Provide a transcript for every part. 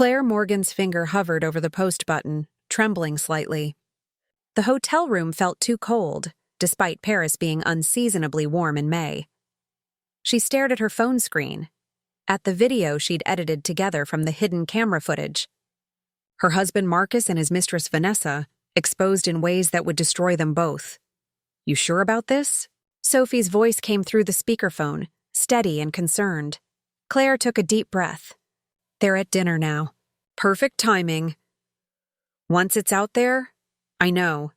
Claire Morgan's finger hovered over the post button, trembling slightly. The hotel room felt too cold, despite Paris being unseasonably warm in May. She stared at her phone screen, at the video she'd edited together from the hidden camera footage. Her husband Marcus and his mistress Vanessa, exposed in ways that would destroy them both. "You sure about this?" Sophie's voice came through the speakerphone, steady and concerned. Claire took a deep breath. "They're at dinner now. Perfect timing." "Once it's out there, I know."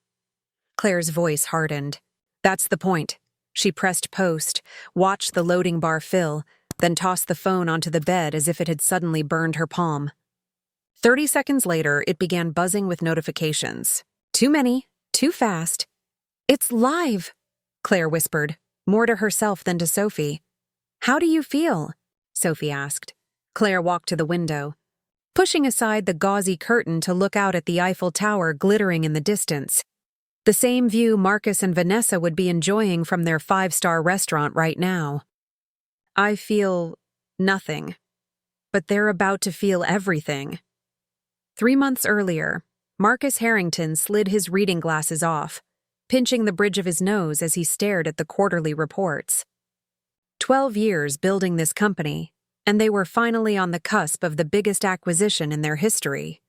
Claire's voice hardened. "That's the point." She pressed post, watched the loading bar fill, then tossed the phone onto the bed as if it had suddenly burned her palm. 30 seconds later, it began buzzing with notifications. Too many, too fast. "It's live," Claire whispered, more to herself than to Sophie. "How do you feel?" Sophie asked. Claire walked to the window, pushing aside the gauzy curtain to look out at the Eiffel Tower glittering in the distance. The same view Marcus and Vanessa would be enjoying from their 5-star restaurant right now. "I feel nothing, but they're about to feel everything." 3 months earlier, Marcus Harrington slid his reading glasses off, pinching the bridge of his nose as he stared at the quarterly reports. 12 years building this company, and they were finally on the cusp of the biggest acquisition in their history.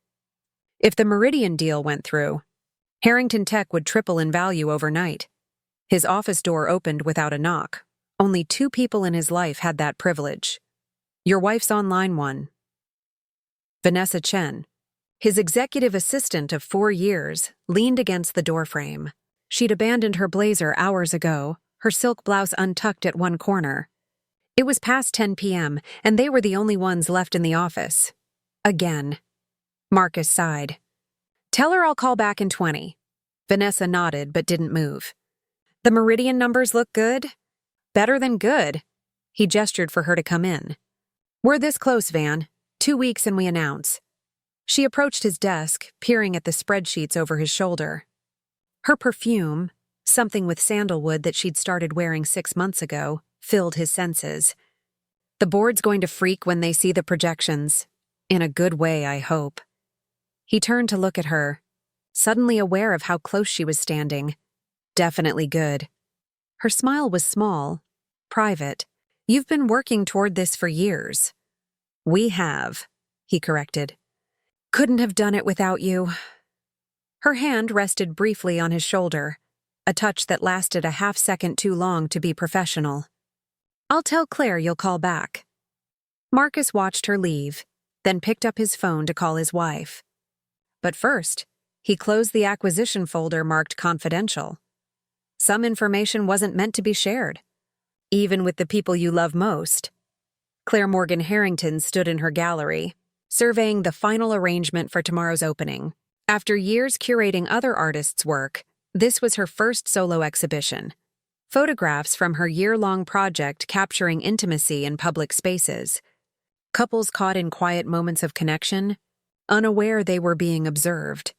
If the Meridian deal went through, Harrington Tech would triple in value overnight. His office door opened without a knock. Only 2 people in his life had that privilege. Your wife's on line 1. Vanessa Chen, his executive assistant of 4 years, leaned against the doorframe. She'd abandoned her blazer hours ago, her silk blouse untucked at one corner. It was past 10 p.m., and they were the only ones left in the office. Again. Marcus sighed. "Tell her I'll call back in 20. Vanessa nodded but didn't move. "The Meridian numbers look good?" "Better than good." He gestured for her to come in. "We're this close, Van. 2 weeks and we announce." She approached his desk, peering at the spreadsheets over his shoulder. Her perfume, something with sandalwood that she'd started wearing 6 months ago, filled his senses. "The board's going to freak when they see the projections. In a good way, I hope." He turned to look at her, suddenly aware of how close she was standing. "Definitely good." Her smile was small, private. "You've been working toward this for years." "We have," he corrected. "Couldn't have done it without you." Her hand rested briefly on his shoulder, a touch that lasted a half-second too long to be professional. "I'll tell Claire you'll call back." Marcus watched her leave, then picked up his phone to call his wife. But first, he closed the acquisition folder marked confidential. Some information wasn't meant to be shared, even with the people you love most. Claire Morgan Harrington stood in her gallery, surveying the final arrangement for tomorrow's opening. After years curating other artists' work, this was her first solo exhibition. Photographs from her year-long project capturing intimacy in public spaces. Couples caught in quiet moments of connection, unaware they were being observed.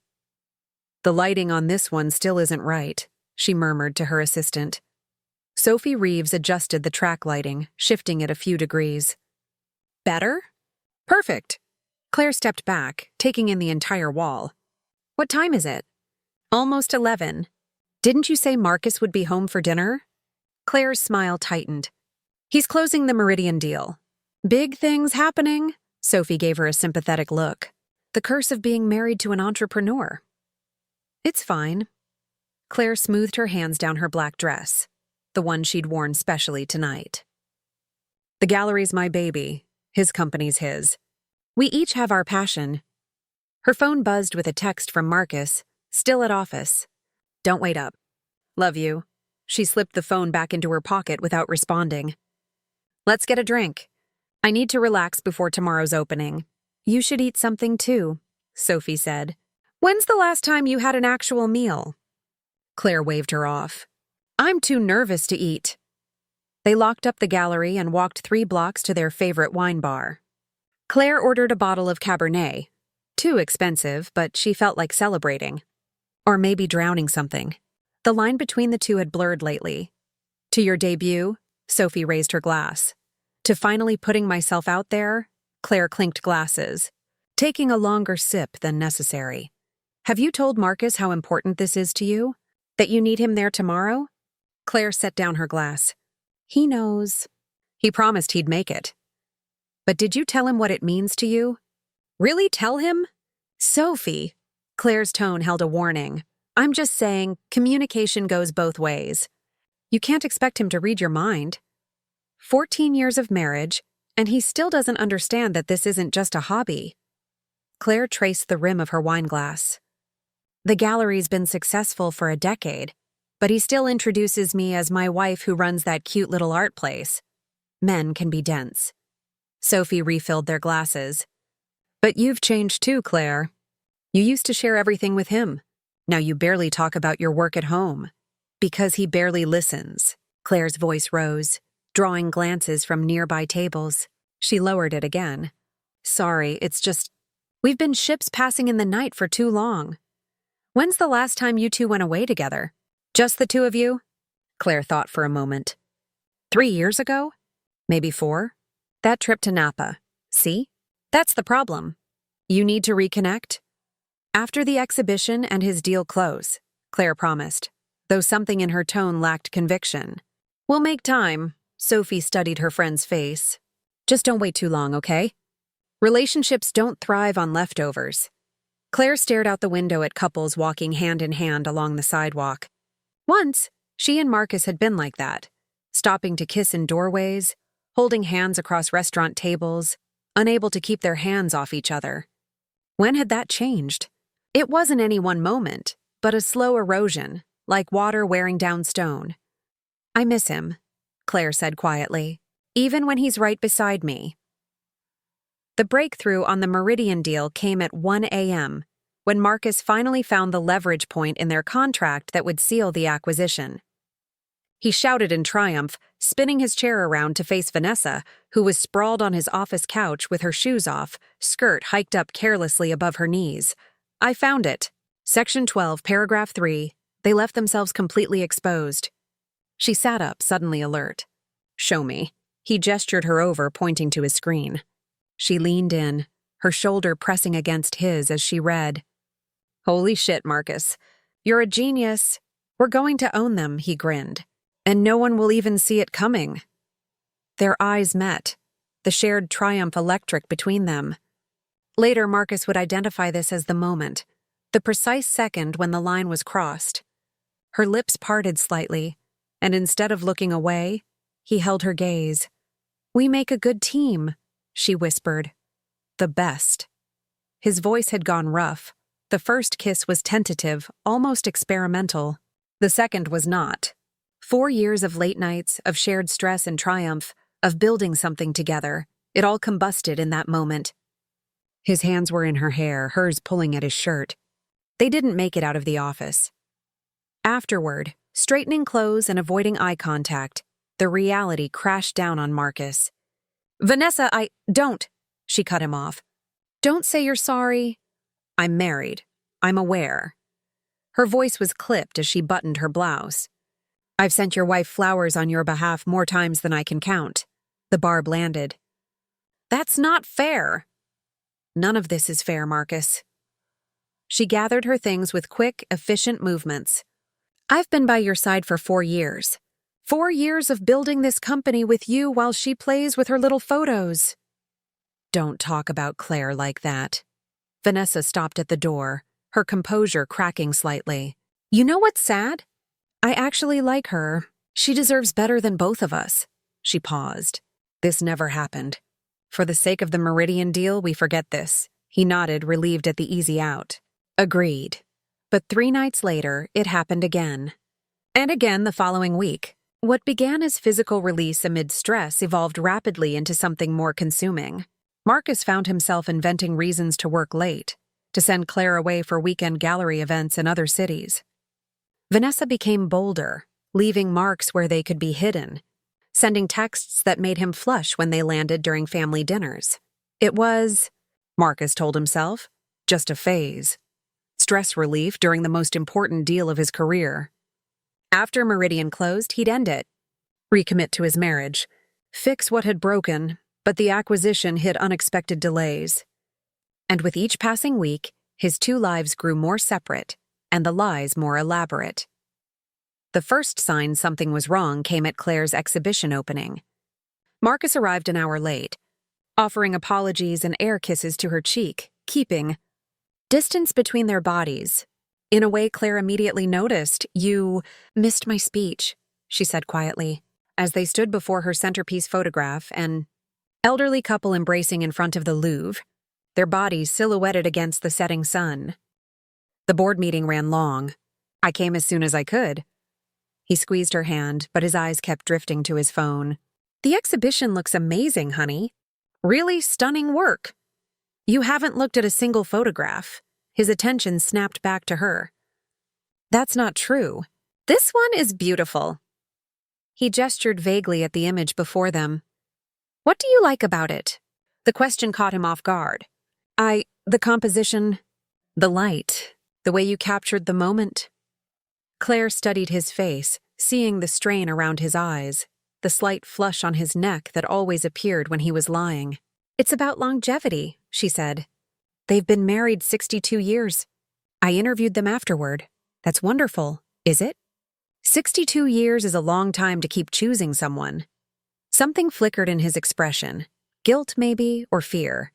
"The lighting on this one still isn't right," she murmured to her assistant. Sophie Reeves adjusted the track lighting, shifting it a few degrees. "Better?" "Perfect." Claire stepped back, taking in the entire wall. "What time is it?" "Almost 11. Didn't you say Marcus would be home for dinner?" Claire's smile tightened. "He's closing the Meridian deal." "Big things happening?" Sophie gave her a sympathetic look. "The curse of being married to an entrepreneur." "It's fine." Claire smoothed her hands down her black dress, the one she'd worn specially tonight. "The gallery's my baby. His company's his. We each have our passion." Her phone buzzed with a text from Marcus, still at office. "Don't wait up. Love you." She slipped the phone back into her pocket without responding. "Let's get a drink. I need to relax before tomorrow's opening." "You should eat something too," Sophie said. "When's the last time you had an actual meal?" Claire waved her off. "I'm too nervous to eat." They locked up the gallery and walked 3 blocks to their favorite wine bar. Claire ordered a bottle of Cabernet. Too expensive, but she felt like celebrating. Or maybe drowning something. The line between the two had blurred lately. "To your debut," Sophie raised her glass. "To finally putting myself out there," Claire clinked glasses. taking a longer sip than necessary. Have you told Marcus how important this is to you? That you need him there tomorrow? Claire set down her glass. He knows. He promised he'd make it. But did you tell him what it means to you? Really tell him? Sophie. Claire's tone held a warning. I'm just saying, communication goes both ways. You can't expect him to read your mind. 14 years of marriage, and he still doesn't understand that this isn't just a hobby. Claire traced the rim of her wineglass. The gallery's been successful for a decade, but he still introduces me as my wife who runs that cute little art place. Men can be dense. Sophie refilled their glasses. But you've changed too, Claire. You used to share everything with him. Now you barely talk about your work at home. Because he barely listens. Claire's voice rose, drawing glances from nearby tables. She lowered it again. Sorry, it's just, we've been ships passing in the night for too long. When's the last time you two went away together? Just the two of you? Claire thought for a moment. 3 years ago? Maybe 4? That trip to Napa. See? That's the problem. You need to reconnect? After the exhibition and his deal close, Claire promised, though something in her tone lacked conviction. We'll make time. Sophie studied her friend's face. Just don't wait too long, okay? Relationships don't thrive on leftovers. Claire stared out the window at couples walking hand in hand along the sidewalk. Once, she and Marcus had been like that, stopping to kiss in doorways, holding hands across restaurant tables, unable to keep their hands off each other. When had that changed? It wasn't any one moment, but a slow erosion, like water wearing down stone. I miss him, Claire said quietly, even when he's right beside me. The breakthrough on the Meridian deal came at 1 a.m., when Marcus finally found the leverage point in their contract that would seal the acquisition. He shouted in triumph, spinning his chair around to face Vanessa, who was sprawled on his office couch with her shoes off, skirt hiked up carelessly above her knees. I found it. Section 12, paragraph 3. They left themselves completely exposed. She sat up, suddenly alert. Show me. He gestured her over, pointing to his screen. She leaned in, her shoulder pressing against his as she read. Holy shit, Marcus. You're a genius. We're going to own them, he grinned. And no one will even see it coming. Their eyes met, the shared triumph electric between them. Later, Marcus would identify this as the moment, the precise second when the line was crossed. Her lips parted slightly, and instead of looking away, he held her gaze. We make a good team, she whispered. The best. His voice had gone rough. The first kiss was tentative, almost experimental. The second was not. 4 years of late nights, of shared stress and triumph, of building something together. It all combusted in that moment. His hands were in her hair, hers pulling at his shirt. They didn't make it out of the office. Afterward, straightening clothes and avoiding eye contact, the reality crashed down on Marcus. Vanessa, don't, she cut him off. Don't say you're sorry. I'm married. I'm aware. Her voice was clipped as she buttoned her blouse. I've sent your wife flowers on your behalf more times than I can count. The barb landed. That's not fair. None of this is fair, Marcus. She gathered her things with quick, efficient movements. I've been by your side for 4 years. 4 years of building this company with you while she plays with her little photos. Don't talk about Claire like that. Vanessa stopped at the door, her composure cracking slightly. You know what's sad? I actually like her. She deserves better than both of us. She paused. This never happened. For the sake of the Meridian deal, we forget this. He nodded, relieved at the easy out. Agreed. But 3 nights later, it happened again. And again the following week. What began as physical release amid stress evolved rapidly into something more consuming. Marcus found himself inventing reasons to work late, to send Claire away for weekend gallery events in other cities. Vanessa became bolder, leaving marks where they could be hidden, sending texts that made him flush when they landed during family dinners. It was, Marcus told himself, just a phase. Stress relief during the most important deal of his career. After Meridian closed, he'd end it, recommit to his marriage, fix what had broken, but the acquisition hit unexpected delays. And with each passing week, his two lives grew more separate, and the lies more elaborate. The first sign something was wrong came at Claire's exhibition opening. Marcus arrived an hour late, offering apologies and air kisses to her cheek, keeping distance between their bodies. In a way Claire immediately noticed. "You missed my speech," she said quietly, as they stood before her centerpiece photograph, an elderly couple embracing in front of the Louvre, their bodies silhouetted against the setting sun. "The board meeting ran long. I came as soon as I could." He squeezed her hand, but his eyes kept drifting to his phone. "The exhibition looks amazing, honey. Really stunning work." "You haven't looked at a single photograph." His attention snapped back to her. "That's not true. This one is beautiful." He gestured vaguely at the image before them. "What do you like about it?" The question caught him off guard. The composition, the light, the way you captured the moment." Claire studied his face, seeing the strain around his eyes, the slight flush on his neck that always appeared when he was lying. "It's about longevity," she said. "They've been married 62 years. I interviewed them afterward. That's wonderful, is it? 62 years is a long time to keep choosing someone." Something flickered in his expression. Guilt, maybe, or fear.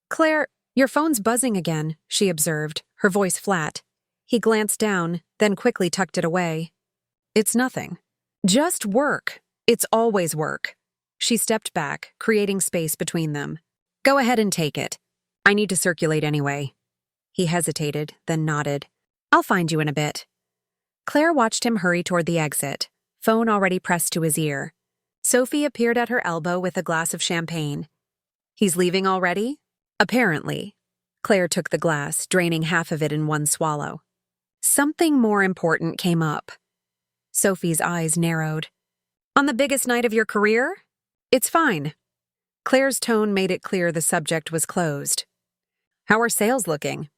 "Claire, your phone's buzzing again," she observed, her voice flat. He glanced down, then quickly tucked it away. "It's nothing. Just work. It's always work." She stepped back, creating space between them. "Go ahead and take it. I need to circulate anyway." He hesitated, then nodded. "I'll find you in a bit." Claire watched him hurry toward the exit, phone already pressed to his ear. Sophie appeared at her elbow with a glass of champagne. "He's leaving already?" "Apparently." Claire took the glass, draining half of it in one swallow. Something more important came up. Sophie's eyes narrowed. "On the biggest night of your career?" "It's fine." Claire's tone made it clear the subject was closed. "How are sales looking?"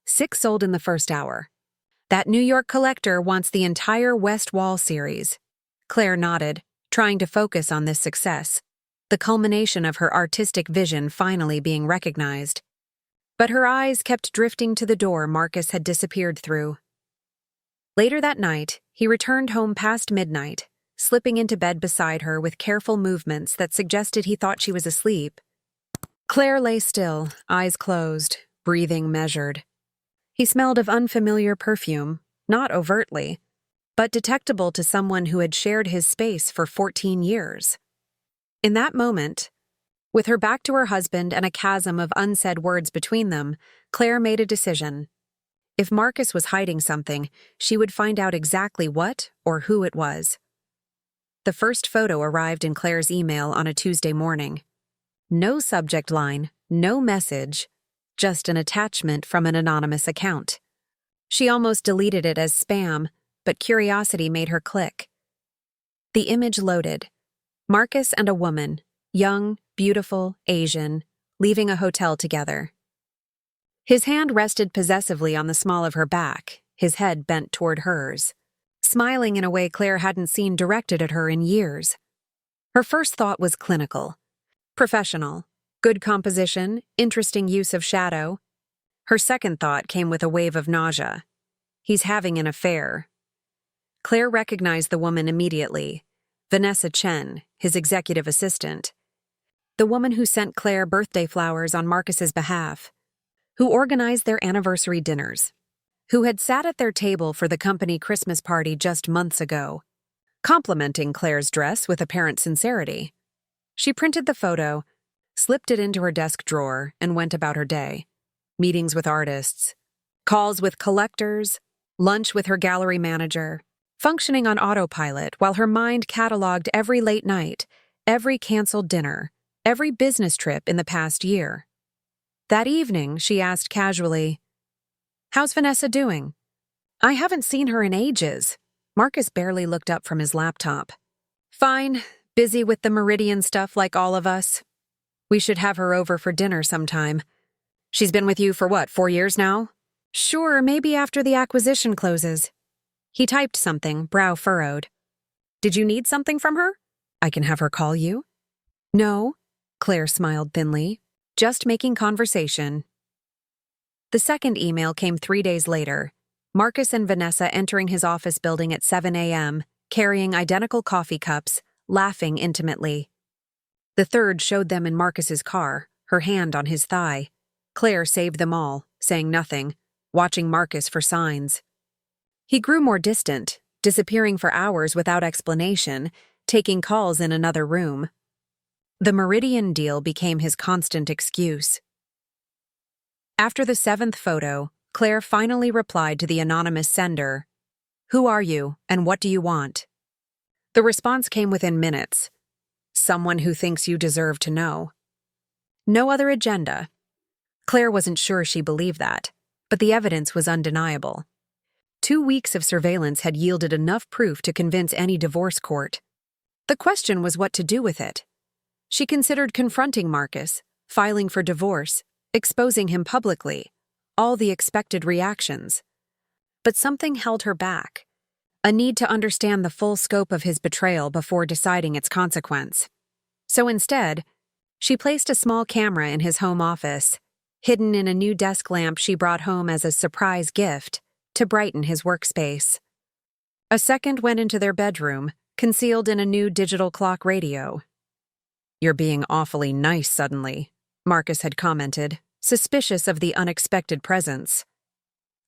6 sold in the first hour. "That New York collector wants the entire West Wall series." Claire nodded, trying to focus on this success, the culmination of her artistic vision finally being recognized. But her eyes kept drifting to the door Marcus had disappeared through. Later that night, he returned home past midnight, slipping into bed beside her with careful movements that suggested he thought she was asleep. Claire lay still, eyes closed, breathing measured. He smelled of unfamiliar perfume, not overtly, but detectable to someone who had shared his space for 14 years. In that moment, with her back to her husband and a chasm of unsaid words between them, Claire made a decision. If Marcus was hiding something, she would find out exactly what or who it was. The first photo arrived in Claire's email on a Tuesday morning. No subject line, no message, just an attachment from an anonymous account. She almost deleted it as spam, but curiosity made her click. The image loaded. Marcus and a woman, young, beautiful, Asian, leaving a hotel together. His hand rested possessively on the small of her back, his head bent toward hers, smiling in a way Claire hadn't seen directed at her in years. Her first thought was clinical, professional, good composition, interesting use of shadow. Her second thought came with a wave of nausea. He's having an affair. Claire recognized the woman immediately, Vanessa Chen, his executive assistant. The woman who sent Claire birthday flowers on Marcus's behalf, who organized their anniversary dinners, who had sat at their table for the company Christmas party just months ago, complimenting Claire's dress with apparent sincerity. She printed the photo, slipped it into her desk drawer, and went about her day. Meetings with artists, calls with collectors, lunch with her gallery manager, functioning on autopilot while her mind cataloged every late night, every canceled dinner, every business trip in the past year. That evening, she asked casually, "How's Vanessa doing?" "I haven't seen her in ages." Marcus barely looked up from his laptop. "Fine, busy with the Meridian stuff like all of us. We should have her over for dinner sometime. She's been with you for what, 4 years now?" "Sure, maybe after the acquisition closes." He typed something, brow furrowed. "Did you need something from her? I can have her call you." "No," Claire smiled thinly. "Just making conversation." The second email came 3 days later. Marcus and Vanessa entering his office building at 7 a.m., carrying identical coffee cups, laughing intimately. The third showed them in Marcus's car, her hand on his thigh. Claire saved them all, saying nothing, watching Marcus for signs. He grew more distant, disappearing for hours without explanation, taking calls in another room. The Meridian deal became his constant excuse. After the 7th photo, Claire finally replied to the anonymous sender, "Who are you, and what do you want?" The response came within minutes. "Someone who thinks you deserve to know." No other agenda. Claire wasn't sure she believed that, but the evidence was undeniable. 2 weeks of surveillance had yielded enough proof to convince any divorce court. The question was what to do with it. She considered confronting Marcus, filing for divorce, exposing him publicly, all the expected reactions. But something held her back, a need to understand the full scope of his betrayal before deciding its consequence. So instead, she placed a small camera in his home office, hidden in a new desk lamp she brought home as a surprise gift to brighten his workspace. A second went into their bedroom, concealed in a new digital clock radio. "You're being awfully nice suddenly," Marcus had commented, suspicious of the unexpected presence.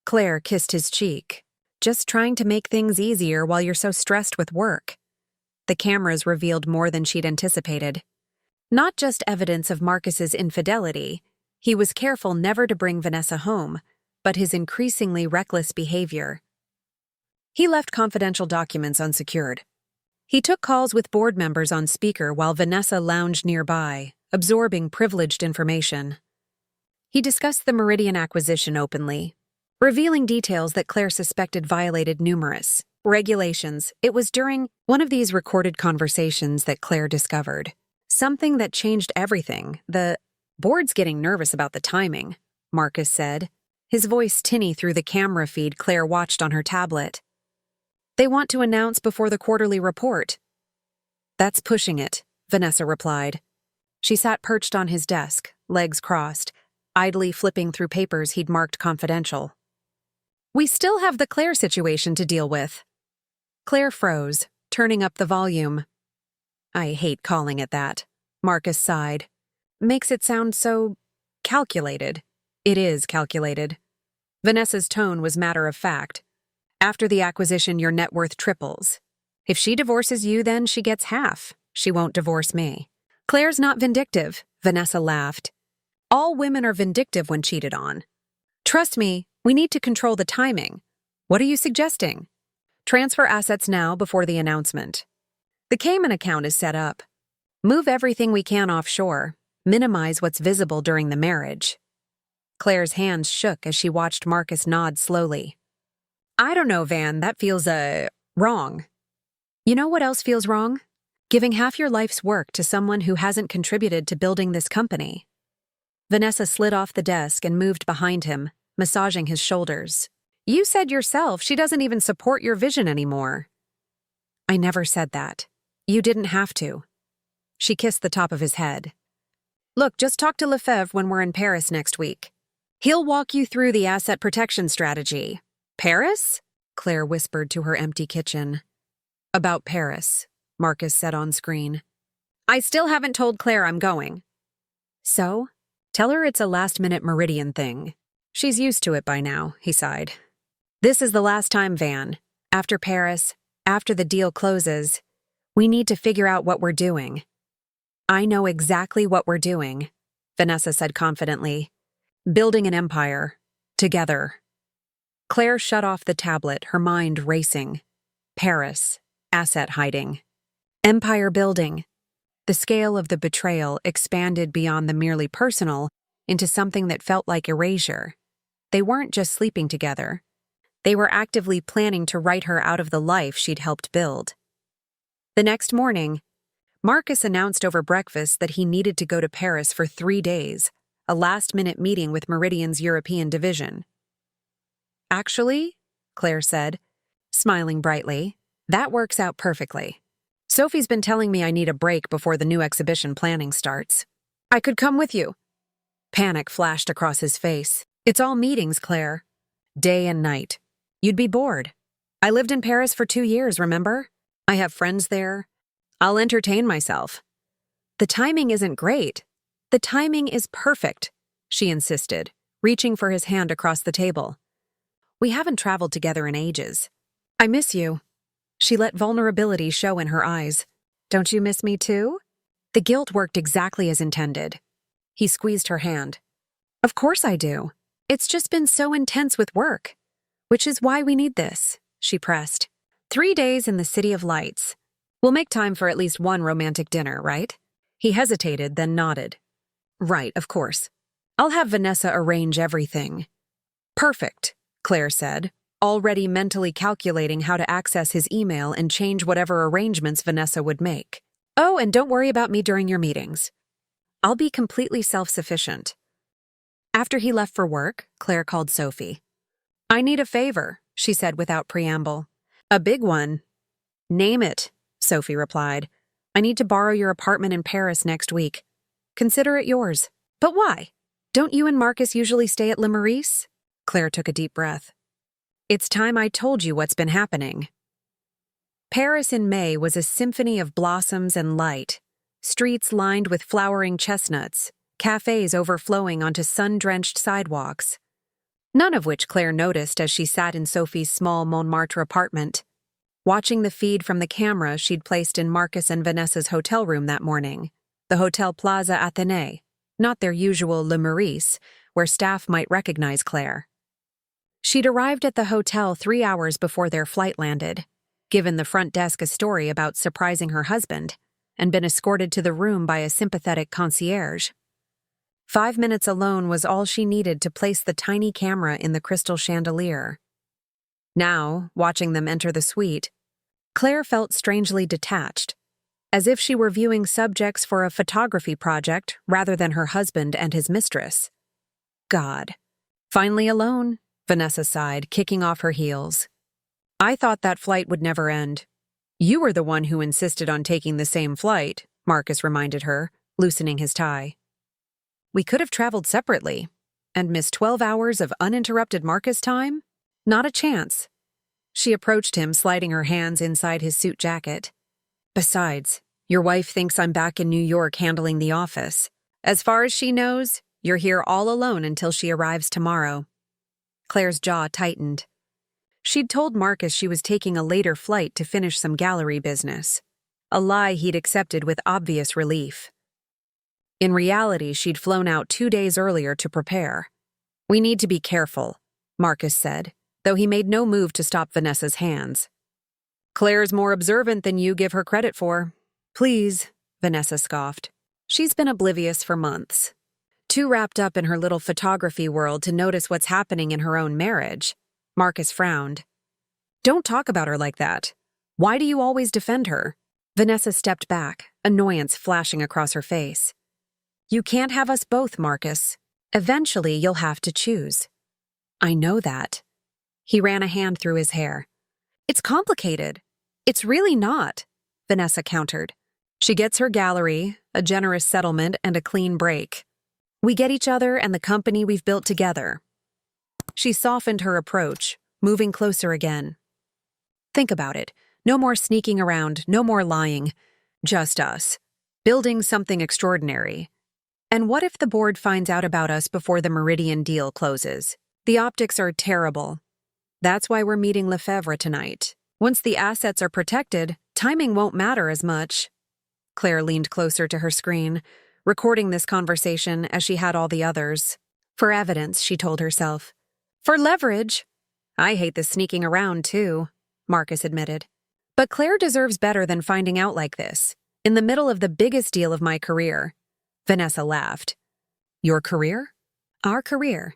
Claire kissed his cheek. "Just trying to make things easier while you're so stressed with work." The cameras revealed more than she'd anticipated. Not just evidence of Marcus's infidelity, he was careful never to bring Vanessa home, but his increasingly reckless behavior. He left confidential documents unsecured. He took calls with board members on speaker while Vanessa lounged nearby, absorbing privileged information. He discussed the Meridian acquisition openly, revealing details that Claire suspected violated numerous regulations. It was during one of these recorded conversations that Claire discovered something that changed everything. "The board's getting nervous about the timing," Marcus said, his voice tinny through the camera feed Claire watched on her tablet. "They want to announce before the quarterly report." "That's pushing it," Vanessa replied. She sat perched on his desk, legs crossed, idly flipping through papers he'd marked confidential. "We still have the Claire situation to deal with." Claire froze, turning up the volume. "I hate calling it that," Marcus sighed. "Makes it sound so calculated." "It is calculated." Vanessa's tone was matter of fact. "After the acquisition, your net worth triples. If she divorces you, then she gets half. She won't divorce me." "Claire's not vindictive," Vanessa laughed. "All women are vindictive when cheated on. Trust me, we need to control the timing. What are you suggesting?" "Transfer assets now before the announcement. The Cayman account is set up. Move everything we can offshore. Minimize what's visible during the marriage." Claire's hands shook as she watched Marcus nod slowly. "I don't know, Van, that feels, wrong." "You know what else feels wrong? Giving half your life's work to someone who hasn't contributed to building this company." Vanessa slid off the desk and moved behind him, massaging his shoulders. "You said yourself she doesn't even support your vision anymore." "I never said that. You didn't have to." She kissed the top of his head. "Look, just talk to Lefebvre when we're in Paris next week. He'll walk you through the asset protection strategy." "Paris?" Claire whispered to her empty kitchen. "About Paris," Marcus said on screen. "I still haven't told Claire I'm going." "So? Tell her it's a last-minute Meridian thing. She's used to it by now," he sighed. "This is the last time, Van. After Paris, after the deal closes, we need to figure out what we're doing." "I know exactly what we're doing," Vanessa said confidently. "Building an empire. Together." Claire shut off the tablet, her mind racing. Paris. Asset hiding. Empire building. The scale of the betrayal expanded beyond the merely personal into something that felt like erasure. They weren't just sleeping together. They were actively planning to write her out of the life she'd helped build. The next morning, Marcus announced over breakfast that he needed to go to Paris for 3 days, a last-minute meeting with Meridian's European division. "Actually," Claire said, smiling brightly, "that works out perfectly. Sophie's been telling me I need a break before the new exhibition planning starts. I could come with you." Panic flashed across his face. It's all meetings, Claire. Day and night. You'd be bored. I lived in Paris for 2 years, remember? I have friends there. I'll entertain myself. The timing isn't great. The timing is perfect, she insisted, reaching for his hand across the table. We haven't traveled together in ages. I miss you. She let vulnerability show in her eyes. Don't you miss me too? The guilt worked exactly as intended. He squeezed her hand. Of course I do. It's just been so intense with work. Which is why we need this, she pressed. 3 days in the City of Lights. We'll make time for at least one romantic dinner, right? He hesitated, then nodded. Right, of course. I'll have Vanessa arrange everything. Perfect, Claire said, already mentally calculating how to access his email and change whatever arrangements Vanessa would make. Oh, and don't worry about me during your meetings. I'll be completely self-sufficient. After he left for work, Claire called Sophie. I need a favor, she said without preamble. A big one. Name it, Sophie replied. I need to borrow your apartment in Paris next week. Consider it yours. But why? Don't you and Marcus usually stay at Le Maurice? Claire took a deep breath. It's time I told you what's been happening. Paris in May was a symphony of blossoms and light. Streets lined with flowering chestnuts, cafes overflowing onto sun-drenched sidewalks. None of which Claire noticed as she sat in Sophie's small Montmartre apartment, watching the feed from the camera she'd placed in Marcus and Vanessa's hotel room that morning, the Hotel Plaza Athénée, not their usual Le Maurice, where staff might recognize Claire. She'd arrived at the hotel 3 hours before their flight landed, given the front desk a story about surprising her husband, and been escorted to the room by a sympathetic concierge. 5 minutes alone was all she needed to place the tiny camera in the crystal chandelier. Now, watching them enter the suite, Claire felt strangely detached, as if she were viewing subjects for a photography project rather than her husband and his mistress. God. Finally alone, Vanessa sighed, kicking off her heels. I thought that flight would never end. You were the one who insisted on taking the same flight, Marcus reminded her, loosening his tie. We could have traveled separately, and missed 12 hours of uninterrupted Marcus time? Not a chance. She approached him, sliding her hands inside his suit jacket. Besides, your wife thinks I'm back in New York handling the office. As far as she knows, you're here all alone until she arrives tomorrow. Claire's jaw tightened. She'd told Marcus she was taking a later flight to finish some gallery business, a lie he'd accepted with obvious relief. In reality, she'd flown out 2 days earlier to prepare. We need to be careful, Marcus said, though he made no move to stop Vanessa's hands. Claire's more observant than you give her credit for. Please, Vanessa scoffed. She's been oblivious for months. Too wrapped up in her little photography world to notice what's happening in her own marriage. Marcus frowned. Don't talk about her like that. Why do you always defend her? Vanessa stepped back, annoyance flashing across her face. You can't have us both, Marcus. Eventually, you'll have to choose. I know that. He ran a hand through his hair. It's complicated. It's really not, Vanessa countered. She gets her gallery, a generous settlement, and a clean break. We get each other and the company we've built together. She softened her approach, moving closer again. Think about it. No more sneaking around, no more lying. Just us. Building something extraordinary. And what if the board finds out about us before the Meridian deal closes? The optics are terrible. That's why we're meeting Lefebvre tonight. Once the assets are protected, timing won't matter as much. Claire leaned closer to her screen, recording this conversation as she had all the others. For evidence, she told herself. For leverage. I hate the sneaking around, too, Marcus admitted. But Claire deserves better than finding out like this, in the middle of the biggest deal of my career. Vanessa laughed. Your career? Our career.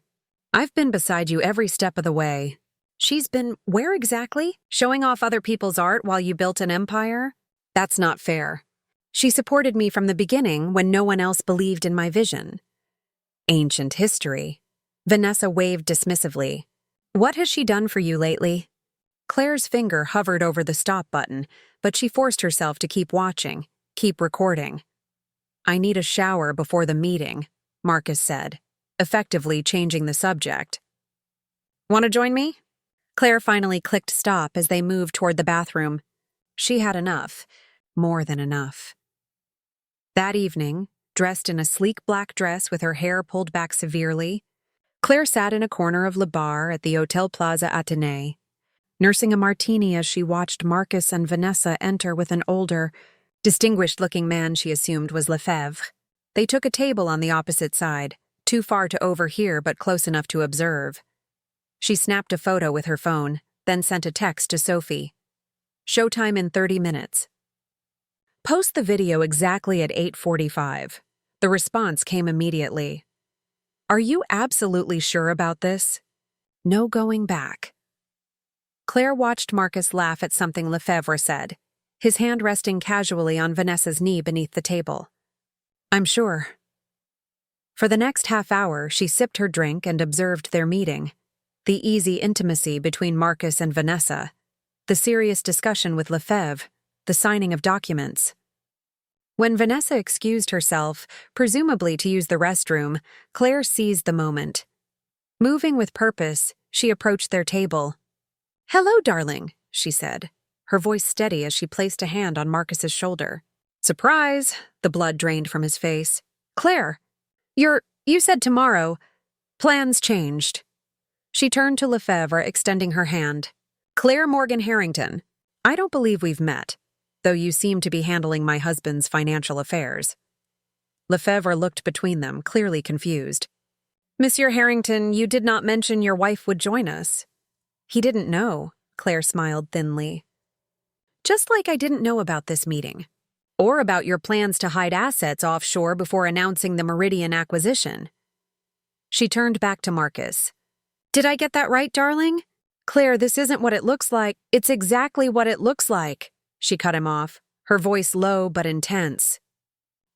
I've been beside you every step of the way. She's been, where exactly? Showing off other people's art while you built an empire? That's not fair. She supported me from the beginning when no one else believed in my vision. Ancient history. Vanessa waved dismissively. What has she done for you lately? Claire's finger hovered over the stop button, but she forced herself to keep watching, keep recording. I need a shower before the meeting, Marcus said. effectively changing the subject. "Want to join me?" Claire finally clicked stop as they moved toward the bathroom. She had enough, more than enough. That evening, dressed in a sleek black dress with her hair pulled back severely, Claire sat in a corner of Le Bar at the Hotel Plaza Athénée, nursing a martini as she watched Marcus and Vanessa enter with an older, distinguished-looking man she assumed was Lefebvre. They took a table on the opposite side, too far to overhear but close enough to observe. She snapped a photo with her phone, then sent a text to Sophie. "Showtime in 30 minutes. Post the video exactly at 8:45. The response came immediately. "Are you absolutely sure about this? No going back." Claire watched Marcus laugh at something Lefebvre said, his hand resting casually on Vanessa's knee beneath the table. "I'm sure." For the next half hour, she sipped her drink and observed their meeting, the easy intimacy between Marcus and Vanessa, the serious discussion with Lefebvre, the signing of documents. When Vanessa excused herself, presumably to use the restroom, Claire seized the moment. Moving with purpose, she approached their table. "Hello, darling," she said, her voice steady as she placed a hand on Marcus's shoulder. "Surprise!" The blood drained from his face. "Claire, you said tomorrow. Plans changed." She turned to Lefebvre, extending her hand. "Claire Morgan Harrington. I don't believe we've met, though you seem to be handling my husband's financial affairs." Lefebvre looked between them, clearly confused. "Monsieur Harrington, you did not mention your wife would join us." "He didn't know," Claire smiled thinly. "Just like I didn't know about this meeting. Or about your plans to hide assets offshore before announcing the Meridian acquisition." She turned back to Marcus. "Did I get that right, darling?" "Claire, this isn't what it looks like." "It's exactly what it looks like," she cut him off, her voice low but intense.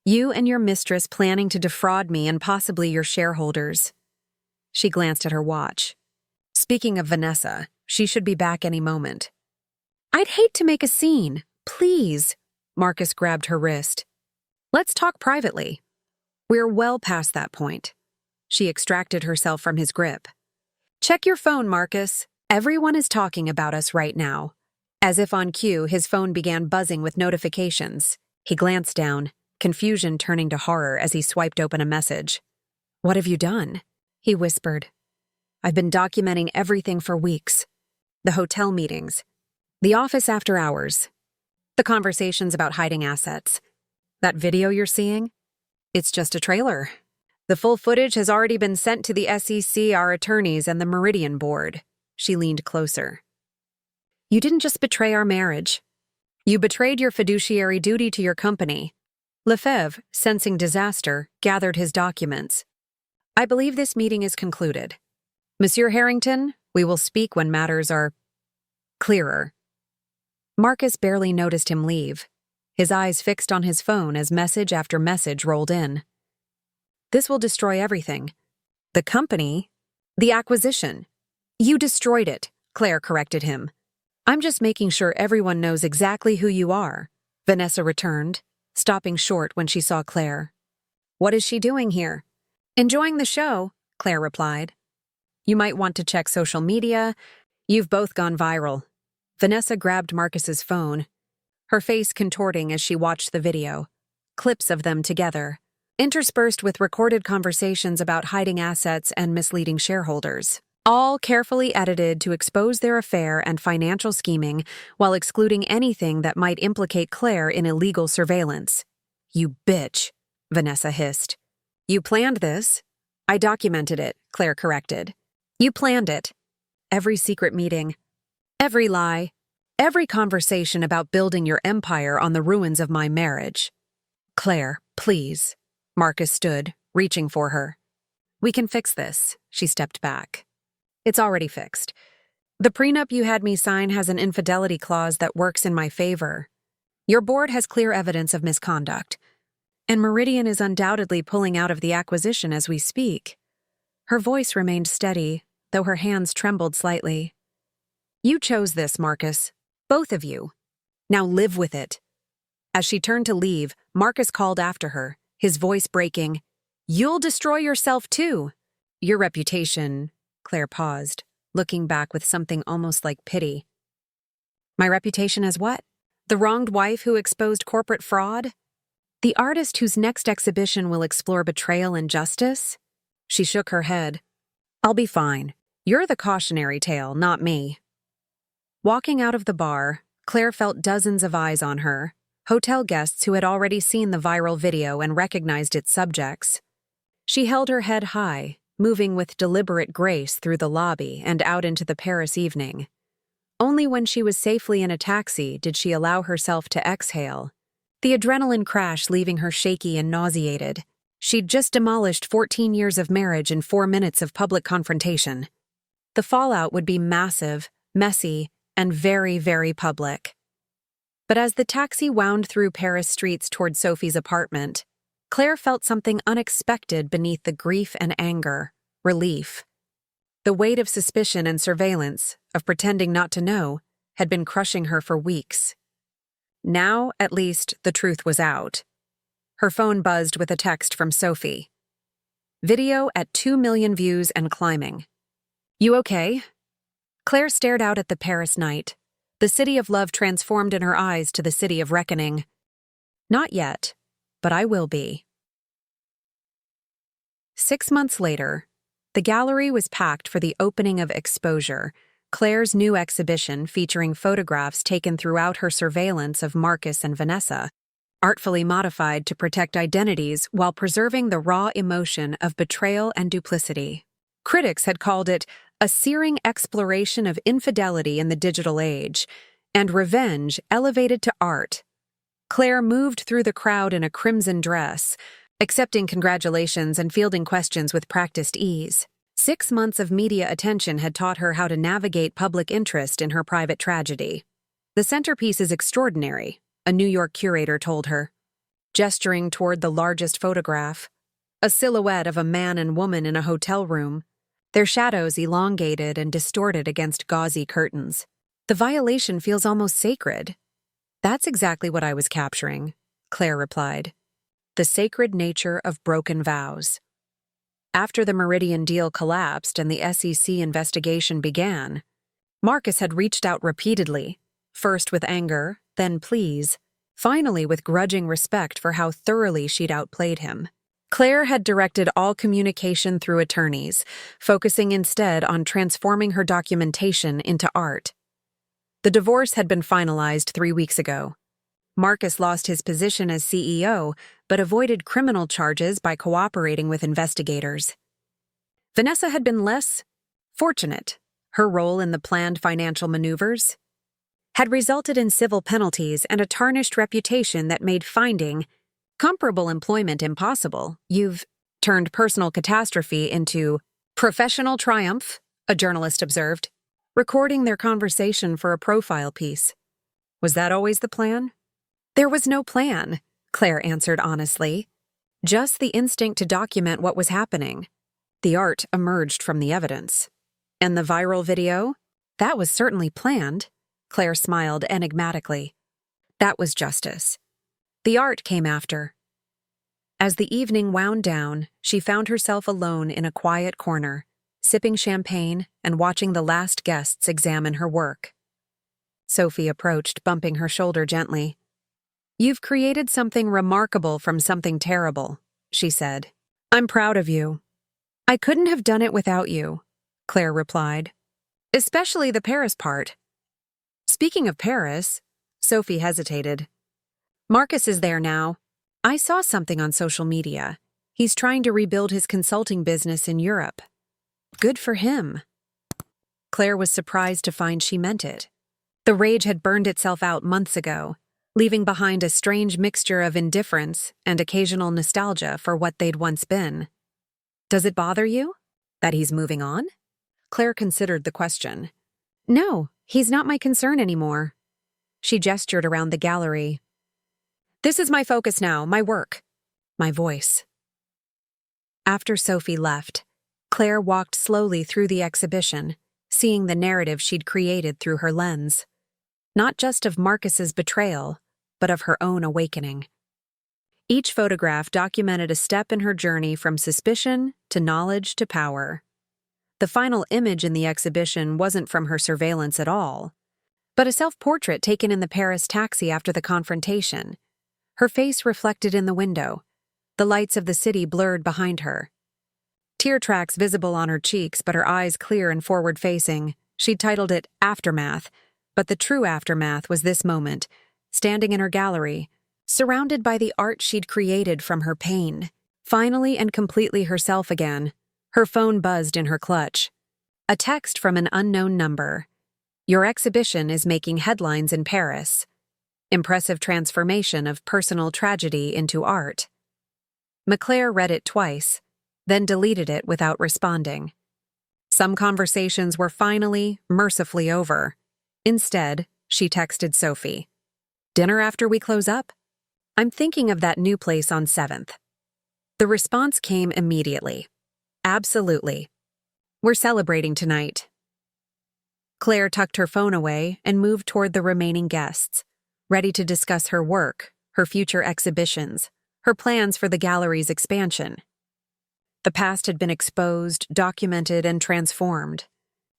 "You and your mistress planning to defraud me and possibly your shareholders." She glanced at her watch. Speaking of Vanessa, she should be back any moment. "I'd hate to make a scene. Please." Marcus grabbed her wrist. "Let's talk privately." "We're well past that point." She extracted herself from his grip. "Check your phone, Marcus. Everyone is talking about us right now." As if on cue, his phone began buzzing with notifications. He glanced down, confusion turning to horror as he swiped open a message. "What have you done?" he whispered. "I've been documenting everything for weeks. The hotel meetings, the office after hours, the conversations about hiding assets. That video you're seeing? It's just a trailer. The full footage has already been sent to the SEC, our attorneys, and the Meridian board." She leaned closer. "You didn't just betray our marriage. You betrayed your fiduciary duty to your company." Lefebvre, sensing disaster, gathered his documents. "I believe this meeting is concluded. Monsieur Harrington, we will speak when matters are clearer." Marcus barely noticed him leave, his eyes fixed on his phone as message after message rolled in. "This will destroy everything. The company, the acquisition." "You destroyed it," Claire corrected him. "I'm just making sure everyone knows exactly who you are," Vanessa returned, stopping short when she saw Claire. "What is she doing here?" "Enjoying the show," Claire replied. "You might want to check social media. You've both gone viral." Vanessa grabbed Marcus's phone, her face contorting as she watched the video, clips of them together, interspersed with recorded conversations about hiding assets and misleading shareholders, all carefully edited to expose their affair and financial scheming while excluding anything that might implicate Claire in illegal surveillance. "You bitch," Vanessa hissed. "You planned this." "I documented it," Claire corrected. "You planned it. Every secret meeting, every lie, every conversation about building your empire on the ruins of my marriage." "Claire, please." Marcus stood, reaching for her. "We can fix this." She stepped back. "It's already fixed. The prenup you had me sign has an infidelity clause that works in my favor. Your board has clear evidence of misconduct. And Meridian is undoubtedly pulling out of the acquisition as we speak." Her voice remained steady, though her hands trembled slightly. "You chose this, Marcus. Both of you. Now live with it." As she turned to leave, Marcus called after her, his voice breaking. "You'll destroy yourself too." Your reputation, Claire paused, looking back with something almost like pity. My reputation as what? The wronged wife who exposed corporate fraud? The artist whose next exhibition will explore betrayal and justice? She shook her head. I'll be fine. You're the cautionary tale, not me. Walking out of the bar, Claire felt dozens of eyes on her, hotel guests who had already seen the viral video and recognized its subjects. She held her head high, moving with deliberate grace through the lobby and out into the Paris evening. Only when she was safely in a taxi did she allow herself to exhale, the adrenaline crash leaving her shaky and nauseated. She'd just demolished 14 years of marriage in 4 minutes of public confrontation. The fallout would be massive, messy, and very, very public. But as the taxi wound through Paris streets toward Sophie's apartment, Claire felt something unexpected beneath the grief and anger, relief. The weight of suspicion and surveillance, of pretending not to know, had been crushing her for weeks. Now, at least, the truth was out. Her phone buzzed with a text from Sophie. Video at 2 million views and climbing. You okay? Claire stared out at the Paris night, the city of love transformed in her eyes to the city of reckoning. Not yet, but I will be. 6 months later, the gallery was packed for the opening of Exposure, Claire's new exhibition featuring photographs taken throughout her surveillance of Marcus and Vanessa, artfully modified to protect identities while preserving the raw emotion of betrayal and duplicity. Critics had called it a searing exploration of infidelity in the digital age, and revenge elevated to art. Claire moved through the crowd in a crimson dress, accepting congratulations and fielding questions with practiced ease. 6 months of media attention had taught her how to navigate public interest in her private tragedy. The centerpiece is extraordinary, a New York curator told her, gesturing toward the largest photograph, a silhouette of a man and woman in a hotel room, their shadows elongated and distorted against gauzy curtains. The violation feels almost sacred. That's exactly what I was capturing, Claire replied. The sacred nature of broken vows. After the Meridian deal collapsed and the SEC investigation began, Marcus had reached out repeatedly, first with anger, then pleas, finally with grudging respect for how thoroughly she'd outplayed him. Claire had directed all communication through attorneys, focusing instead on transforming her documentation into art. The divorce had been finalized 3 weeks ago. Marcus lost his position as CEO, but avoided criminal charges by cooperating with investigators. Vanessa had been less fortunate. Her role in the planned financial maneuvers had resulted in civil penalties and a tarnished reputation that made finding comparable employment impossible. You've turned personal catastrophe into professional triumph, a journalist observed, recording their conversation for a profile piece. Was that always the plan? There was no plan, Claire answered honestly. Just the instinct to document what was happening. The art emerged from the evidence. And the viral video? That was certainly planned, Claire smiled enigmatically. That was justice. The art came after. As the evening wound down, she found herself alone in a quiet corner, sipping champagne and watching the last guests examine her work. Sophie approached, bumping her shoulder gently. You've created something remarkable from something terrible, she said. I'm proud of you. I couldn't have done it without you, Claire replied. Especially the Paris part. Speaking of Paris, Sophie hesitated. Marcus is there now. I saw something on social media. He's trying to rebuild his consulting business in Europe. Good for him. Claire was surprised to find she meant it. The rage had burned itself out months ago, leaving behind a strange mixture of indifference and occasional nostalgia for what they'd once been. Does it bother you? That he's moving on? Claire considered the question. No, he's not my concern anymore. She gestured around the gallery. This is my focus now, my work, my voice. After Sophie left, Claire walked slowly through the exhibition, seeing the narrative she'd created through her lens. Not just of Marcus's betrayal, but of her own awakening. Each photograph documented a step in her journey from suspicion to knowledge to power. The final image in the exhibition wasn't from her surveillance at all, but a self-portrait taken in the Paris taxi after the confrontation. Her face reflected in the window, the lights of the city blurred behind her. Tear tracks visible on her cheeks, but her eyes clear and forward-facing. She'd titled it Aftermath, but the true aftermath was this moment, standing in her gallery, surrounded by the art she'd created from her pain. Finally and completely herself again, her phone buzzed in her clutch. A text from an unknown number. Your exhibition is making headlines in Paris. Impressive transformation of personal tragedy into art. McClare read it twice, then deleted it without responding. Some conversations were finally, mercifully over. Instead, she texted Sophie. Dinner after we close up? I'm thinking of that new place on 7th. The response came immediately. Absolutely. We're celebrating tonight. Claire tucked her phone away and moved toward the remaining guests, ready to discuss her work, her future exhibitions, her plans for the gallery's expansion. The past had been exposed, documented, and transformed.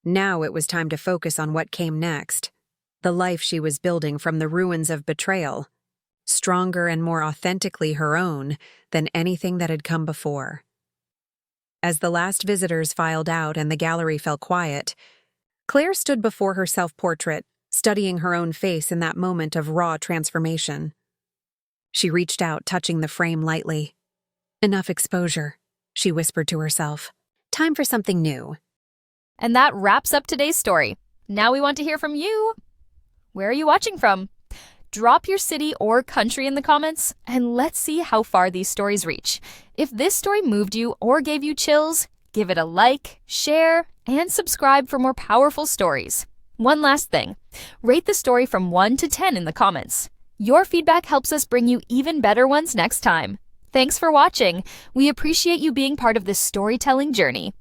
Now it was time to focus on what came next, the life she was building from the ruins of betrayal, stronger and more authentically her own than anything that had come before. As the last visitors filed out and the gallery fell quiet, Claire stood before her self-portrait, studying her own face in that moment of raw transformation. She reached out, touching the frame lightly. Enough exposure, she whispered to herself. Time for something new. And that wraps up today's story. Now we want to hear from you. Where are you watching from? Drop your city or country in the comments, and let's see how far these stories reach. If this story moved you or gave you chills, give it a like, share, and subscribe for more powerful stories. One last thing, rate the story from 1 to 10 in the comments. Your feedback helps us bring you even better ones next time. Thanks for watching. We appreciate you being part of this storytelling journey.